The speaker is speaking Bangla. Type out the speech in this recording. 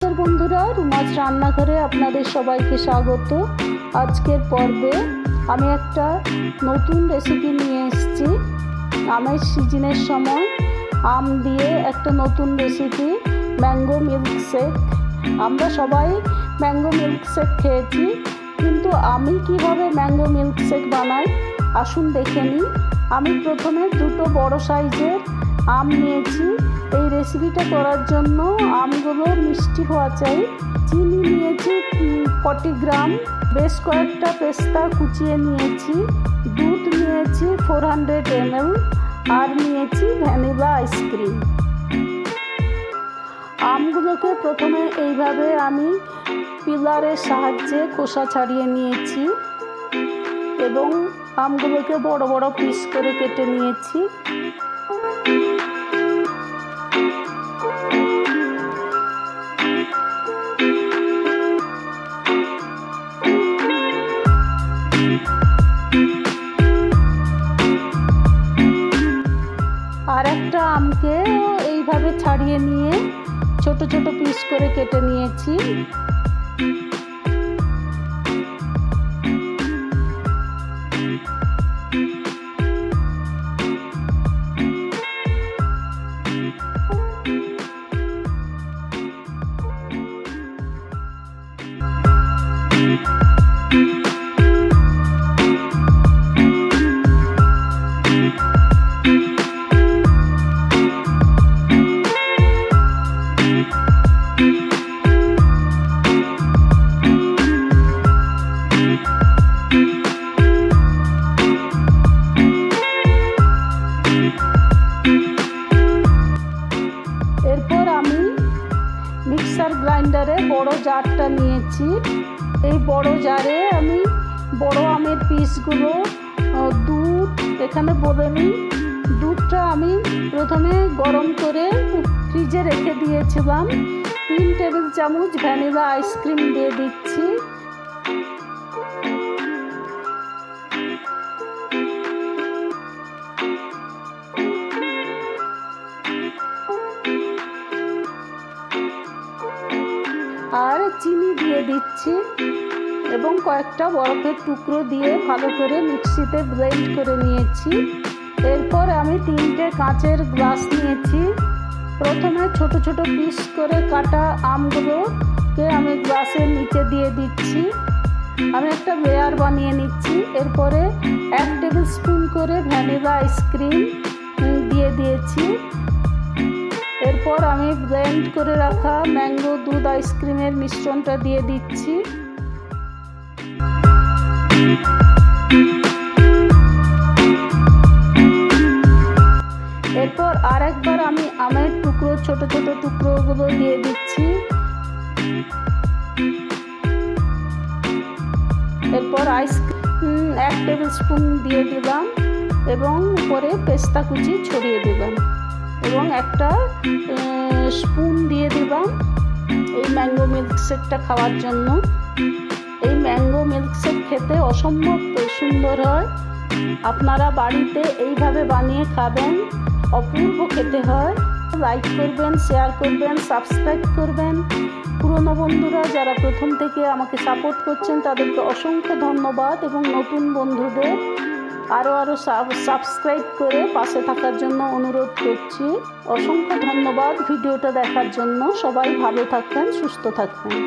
নমস্কার বন্ধুরা, রুমাজ রান্নাঘরে আপনাদের সবাইকে স্বাগত। আজকের পর্বে আমি একটা নতুন রেসিপি নিয়ে এসেছি। আমের সিজনের সময় আম দিয়ে একটা নতুন রেসিপি, ম্যাঙ্গো মিল্কশেক। আমরা সবাই ম্যাঙ্গো মিল্কশেক খেয়েছি, কিন্তু আমি কিভাবে ম্যাঙ্গো মিল্কশেক বানাই আসুন দেখে নিই। আমি প্রথমে দুটো বড় সাইজের আম নিয়েছি। এই রেসিপিটা করার জন্য আমগুলো মিষ্টি হওয়া চাই। চিনি নিয়েছি 40 গ্রাম, বেশ কয়েকটা পেস্তা কুচিয়ে নিয়েছি, দুধ নিয়েছি 400 ml, আর নিয়েছি ভ্যানিলা আইসক্রিম। আমগুলোকে প্রথমে এইভাবে আমি পিলারের সাহায্যে খোসা ছাড়িয়ে নিয়েছি এবং আমগুলোকে বড় বড় পিস করে কেটে নিয়েছি। আর একটা আমকে এইভাবে ছাড়িয়ে নিয়ে ছোট ছোট পিস করে কেটে নিয়েছি। এরপর আমি মিক্সার গ্রাইন্ডারে বড় জারটা নিয়েছি। এই বড় জারে আমি বড় আমের পিসগুলো, দুধ এখানে বলে নিই, দুধটা আমি প্রথমে গরম করে ফ্রিজে রেখে দিয়েছিলাম। 3 টেবিল চামচ ভ্যানিলা আইসক্রিম দিয়ে দিচ্ছি। আর চিনি দিয়ে দিচ্ছি এবং কয়েকটা বরফের টুকরো দিয়ে ভালো করে মিক্সিতে ব্লেন্ড করে নিয়েছি। এরপর আমি 3টে কাঁচের গ্লাস নিয়েছি। প্রথমে ছোট ছোট পিস করে কাটা আমগুলোকে আমি গ্লাসের নিচে দিয়ে দিচ্ছি। আমি একটা লেয়ার বানিয়ে নিচ্ছি। এরপরে 1 টেবিল স্পুন করে ভ্যানিলা আইসক্রিম দিয়ে দিয়েছি। এরপর আমি ব্লেন্ড করে রাখা ম্যাঙ্গো দুধ আইসক্রিমের মিশ্রণটা দিয়ে দিচ্ছি। এরপর আরেকবার আমি আমের টুকরো, ছোট ছোট টুকরোগুলো দিয়ে দিচ্ছি। এরপর আইসক্রিম 1 টেবিল স্পুন দিয়ে দিলাম এবং উপরে পেস্তা কুচি ছড়িয়ে দিলাম এবং একটা স্পুন দিয়ে দিলাম এই ম্যাঙ্গো মিল্কশেকটা খাওয়ার জন্য। এই ম্যাঙ্গো মিল্কশেক খেতে অসম্ভব সুন্দর হয়। আপনারা বাড়িতে এইভাবে বানিয়ে খাবেন, অপূর্ব খেতে হয়। লাইক করবেন, শেয়ার করবেন, সাবস্ক্রাইব করবেন। পুরনো বন্ধুরা যারা প্রথম থেকে আমাকে সাপোর্ট করছেন তাদেরকে অসংখ্য ধন্যবাদ এবং নতুন বন্ধুদের আরও সাবস্ক্রাইব করে পাশে থাকার জন্য অনুরোধ করছি। অসংখ্য ধন্যবাদ ভিডিওটা দেখার জন্য। সবাই ভালো থাকবেন, সুস্থ থাকবেন।